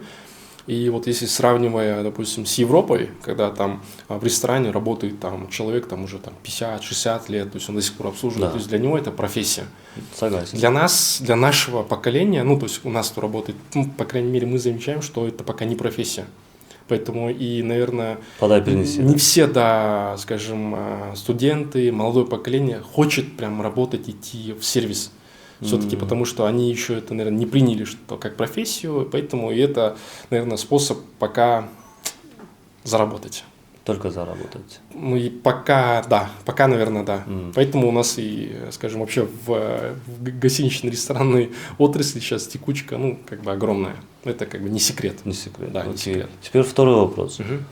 Speaker 2: И вот если сравнивая, допустим, с Европой, когда там в ресторане работает там человек там уже там 50-60 лет, то есть он до сих пор обслуживает,
Speaker 1: Да.
Speaker 2: то есть для него это профессия.
Speaker 1: Согласен.
Speaker 2: Для нас, для нашего поколения, ну то есть у нас кто работает, ну, по крайней мере мы замечаем, что это пока не профессия. Поэтому и, наверное,
Speaker 1: Подай, принеси.
Speaker 2: не все, да, скажем, студенты, молодое поколение хочет прям работать, идти в сервис. Все-таки потому, что они еще это, наверное, не приняли что как профессию, поэтому и это, наверное, способ пока заработать.
Speaker 1: Только заработать.
Speaker 2: Ну и пока, да, пока, наверное, да. Поэтому у нас и, скажем, вообще в гостинично-ресторанной отрасли сейчас текучка, ну, как бы огромная. Это как бы не секрет.
Speaker 1: Не секрет.
Speaker 2: Да, не
Speaker 1: Окей.
Speaker 2: секрет.
Speaker 1: Теперь второй вопрос.
Speaker 2: Мгм.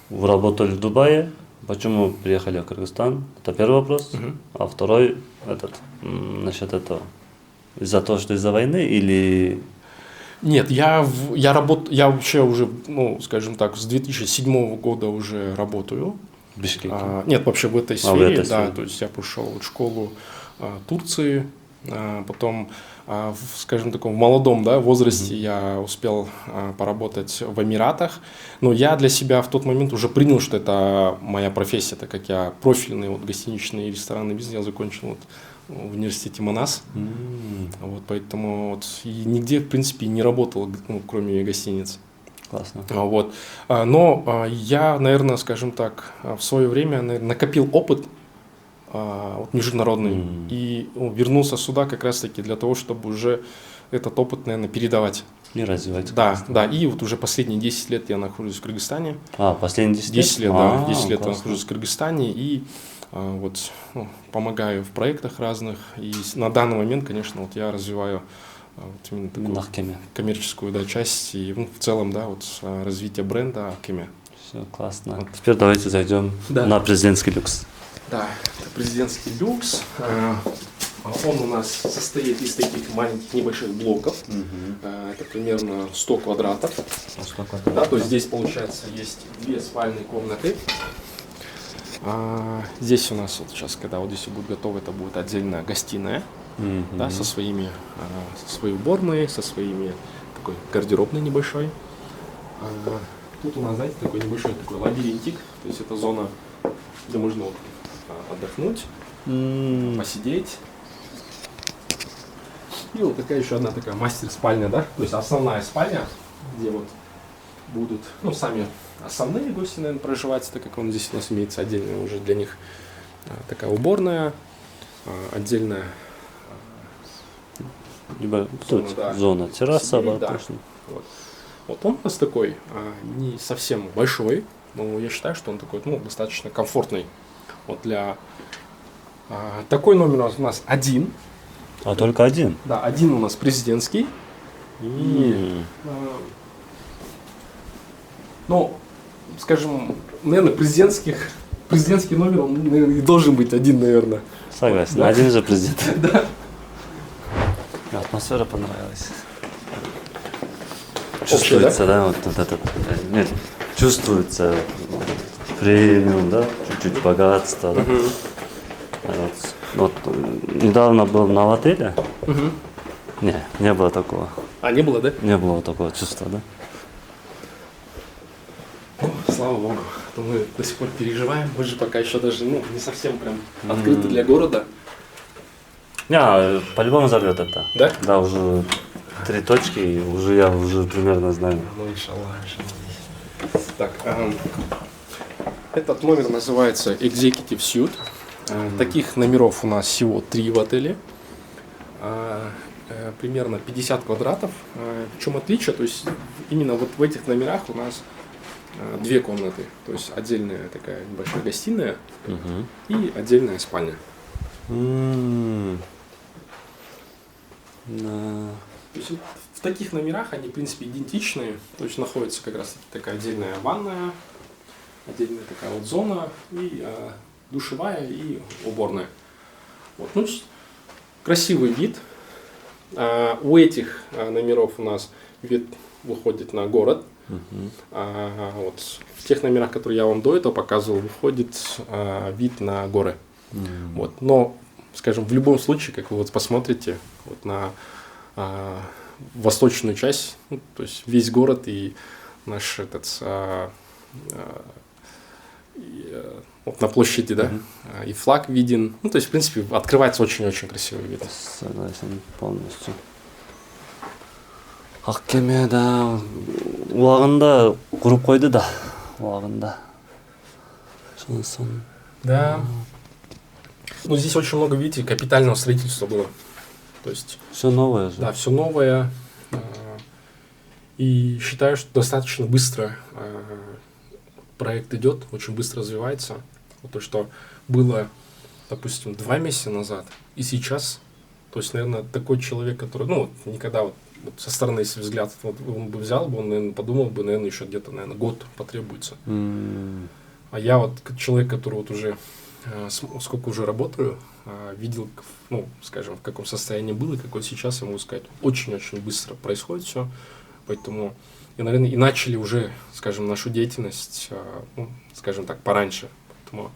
Speaker 1: Вы работали в Дубае. Почему приехали в Кыргызстан? Это первый вопрос. А второй насчет этого. Из-за того, что из-за войны или...
Speaker 2: Нет, я вообще уже, ну, скажем так, с 2007 года уже работаю.
Speaker 1: В Бишкеке?
Speaker 2: Нет, вообще в этой
Speaker 1: в
Speaker 2: сфере,
Speaker 1: этой
Speaker 2: да,
Speaker 1: сфере.
Speaker 2: то есть я пошел в школу Турции, потом, скажем таком, в молодом, да, возрасте я успел поработать в Эмиратах, но я для себя в тот момент уже принял, что это моя профессия, так как я профильный вот гостиничный и ресторанный бизнес я закончил вот в университете Манас, вот, поэтому вот, и нигде, в принципе, не работал, ну, кроме гостиниц.
Speaker 1: Классно.
Speaker 2: Вот. Но я, наверное, скажем так, в свое время накопил опыт вот, международный и вернулся сюда как раз-таки для того, чтобы уже этот опыт, наверное, передавать.
Speaker 1: И развивать.
Speaker 2: Да, да, и вот уже последние 10 лет я нахожусь в Кыргызстане.
Speaker 1: Последние 10 лет?
Speaker 2: 10 лет, да, 10 лет я
Speaker 1: классно.
Speaker 2: нахожусь в Кыргызстане и вот, ну, помогаю в проектах разных. И на данный момент, конечно, вот я развиваю вот именно такую
Speaker 1: Нахкеме.
Speaker 2: коммерческую, да, часть и, ну, в целом, да, вот развитие бренда Акиме.
Speaker 1: Все классно. Теперь давайте зайдем
Speaker 2: Да.
Speaker 1: на президентский люкс.
Speaker 2: Да, это президентский люкс. Он у нас состоит из таких маленьких небольших блоков. Это примерно 100 квадратов. Да, то есть здесь, получается, есть 2 спальные комнаты. Здесь у нас вот сейчас, когда вот здесь будет готово, это будет отдельная гостиная, да, со своей уборной, со своими такой гардеробной небольшой. Тут у нас, знаете, такой небольшой такой лабиринтик, то есть это зона, где можно вот отдохнуть, посидеть. И вот такая еще одна такая мастер-спальня, да, то есть основная спальня, где вот будут, ну, сами основные гости, наверное, проживать, так как он здесь у нас имеется отдельная уже для них такая уборная, отдельная
Speaker 1: Либо
Speaker 2: зона, да,
Speaker 1: зона терраса.
Speaker 2: сидеть, да. Вот он у нас такой не совсем большой, но я считаю, что он такой, ну, достаточно комфортный. Вот для такой номер у нас один.
Speaker 1: Только один?
Speaker 2: Да, один у нас президентский. И, ну, скажем, наверное, президентский номер, он, наверное, и должен быть один, наверное.
Speaker 1: Согласен.
Speaker 2: Да.
Speaker 1: Один же президент.
Speaker 2: Да.
Speaker 1: Атмосфера понравилась.
Speaker 2: Общая,
Speaker 1: Чувствуется, да, вот этот, нет, чувствуется премиум, да, чуть-чуть богатство, да. Вот недавно был на отеле. Не было такого.
Speaker 2: Не было, да?
Speaker 1: Не было такого чувства, да?
Speaker 2: Слава богу, то мы до сих пор переживаем. Мы же пока еще даже, ну, не совсем прям открыты для города.
Speaker 1: Не, по-любому взорвет это.
Speaker 2: Да?
Speaker 1: Да, уже 3 точки, и я уже примерно знаю.
Speaker 2: Ну, иншаллах. Так, этот номер называется Executive Suite. Таких номеров у нас всего 3 в отеле. Примерно 50 квадратов. В чем отличие? То есть именно вот в этих номерах у нас 2 комнаты. То есть отдельная такая небольшая гостиная и отдельная спальня. То есть вот в таких номерах они, в принципе, идентичные. То есть находится как раз такая отдельная ванная, отдельная такая вот зона и душевая и уборная. Вот. Ну, красивый вид. У этих номеров у нас вид выходит на город. Вот. В тех номерах, которые я вам до этого показывал, выходит вид на горы. Вот. Но, скажем, в любом случае, как вы вот посмотрите вот на восточную часть, ну, то есть весь город и наш вот на площади, да, и флаг виден. Ну, то есть, в принципе, открывается очень-очень красивый вид.
Speaker 1: Согласен полностью. Аккеме да убагында куруп койду да, убагында.
Speaker 2: Да. Ну, здесь очень много, видите, капитального строительства было. То есть...
Speaker 1: Все новое же.
Speaker 2: Да, все новое. И считаю, что достаточно быстро проект идет, очень быстро развивается. Вот то, что было, допустим, 2 месяца назад и сейчас. То есть, наверное, такой человек, который, ну, никогда вот со стороны, если взгляд, вот, он бы взял бы, он, наверное, подумал бы, наверное, еще где-то, наверное, год потребуется. А я вот человек, который вот уже, сколько уже работаю, видел, ну, скажем, в каком состоянии был и какой сейчас, я могу сказать, очень-очень быстро происходит все. Поэтому, и, наверное, и начали уже, скажем, нашу деятельность, ну, скажем так, пораньше. Поэтому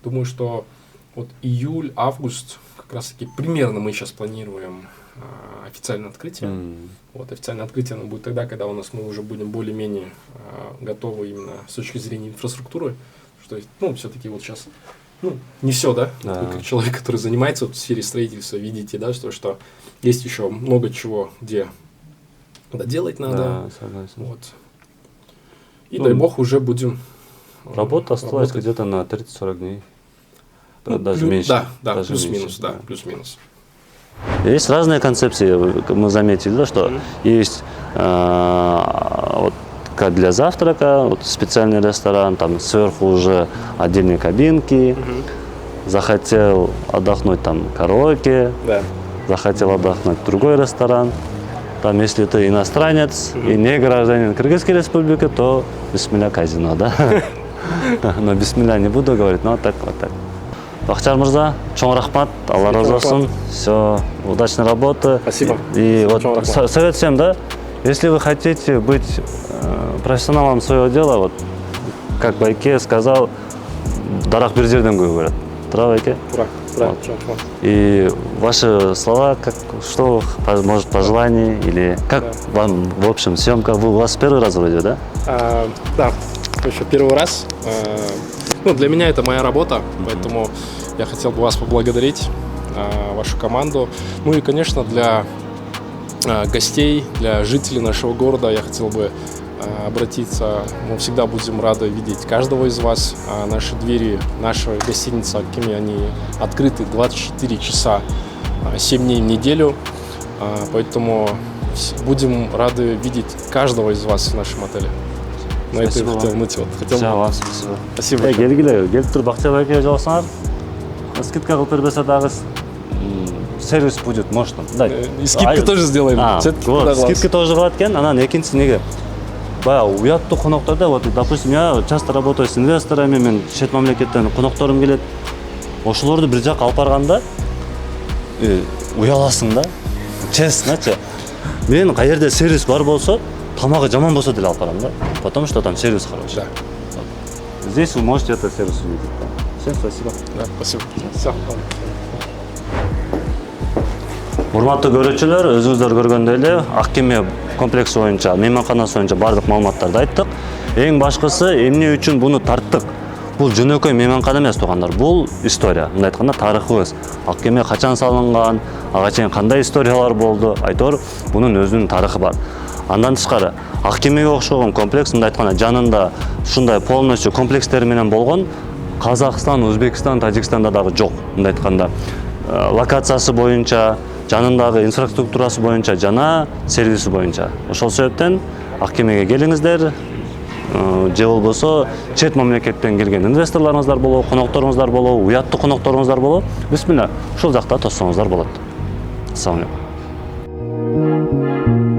Speaker 2: думаю, что вот июль, август, как раз-таки примерно мы сейчас планируем официальное открытие. Вот, официальное открытие оно будет тогда, когда у нас мы уже будем более-менее готовы именно с точки зрения инфраструктуры. Что, ну, все-таки вот сейчас, ну, не все, да? Вы как человек, который занимается вот в сфере строительства, видите, да, что есть еще много чего, где доделать надо.
Speaker 1: Да, согласен.
Speaker 2: Вот. И дай бог уже будем...
Speaker 1: Работа осталась где-то на 30-40 дней.
Speaker 2: Ну,
Speaker 1: даже меньше.
Speaker 2: Да,
Speaker 1: даже
Speaker 2: плюс-минус,
Speaker 1: меньше,
Speaker 2: да, плюс-минус.
Speaker 1: Есть разные концепции, мы заметили, да, что есть вот, как для завтрака, вот, специальный ресторан, там сверху уже отдельные кабинки, захотел отдохнуть, там караоке, захотел отдохнуть другой ресторан. Там, если ты иностранец и не гражданин Кыргызской республики, то бисмилля казино, да? Но бисмилля не буду говорить, но вот так, вот так. Бахтияр Мырза, чоң рахмат, Алла разы болсын. Все, удачной работы.
Speaker 2: Спасибо.
Speaker 1: И вот совет всем, да, если вы хотите быть профессионалом своего дела, вот как Байке сказал, дарах бир жерден көбү көрөт. Тура, Байке?
Speaker 2: Тура.
Speaker 1: Вот. И ваши слова, как, что, может, пожелания или как вам, в общем, съемка, у вас первый раз вроде, да?
Speaker 2: Да, еще первый раз. Ну, для меня это моя работа, поэтому я хотел бы вас поблагодарить, вашу команду. Ну и, конечно, для гостей, для жителей нашего города я хотел бы обратиться. Мы всегда будем рады видеть каждого из вас. Наши двери, наша гостиница Аккеме, они открыты 24 часа, 7 дней в неделю. Поэтому будем рады видеть каждого из вас в нашем отеле. На это я хотел ныть.
Speaker 1: Спасибо.
Speaker 2: Спасибо.
Speaker 1: Келіп тұр, Бахтияр Байке жалғасаңар. Скидка қылып бербесе дағы сервис будет, может.
Speaker 2: И скидки тоже сделаем.
Speaker 1: Скидка тоже қылады екен, анан екіншісі неге? Баягы уяттуу коноктордо, вот, допустим, я часто работаю с инвесторами, мен шет мамлекеттен конокторум келет. Ошолорду бир жака алып барганда уяласың да. Честно-чы. Мен кай жерде сервис бар болсо, тамагы жаман болсо деле алып барам да. Потому что там сервис хороший.
Speaker 2: Да.
Speaker 1: Здесь вы можете этот сервис увидеть. Всем спасибо.
Speaker 2: Да, спасибо. Все.
Speaker 1: Урматтуу көрүүчүлөр, өзүңүздөр көргөндөй эле Аккеме комплекси боюнча, мейманканасы боюнча бардык маалыматтарды айттык. Эң башкысы эмне үчүн буну тарттык? Бул жөнөкөй мейманкана эмес, туугандар. Бул история. Мындай айтканда тарыхыбыз. Аккеме качан салынган, ага чейин кандай историялар болду? Айтор, бунун өзүнүн тарыхы бар. Андан тышкары, Аккемеге окшогон комплекс, мындай айтканда жанында ушундай полностью комплекстер менен болгон Казакстан, Өзбекстан, Тажикстанда дагы жок. Мындай айтканда, локациясы боюнча, жанындагы инфраструктурасы боюнча жана сервиси боюнча. Ошол себептен Аккемеге келиңиздер. Же болбосо чет мамлекеттен келген инвесторларыңыздар болобу, конокторуңуздар болобу, уяттуу конокторуңуздар болобу, бисмилля, ушул жакта тоссоңуздар болот. Ассаламу алейкум.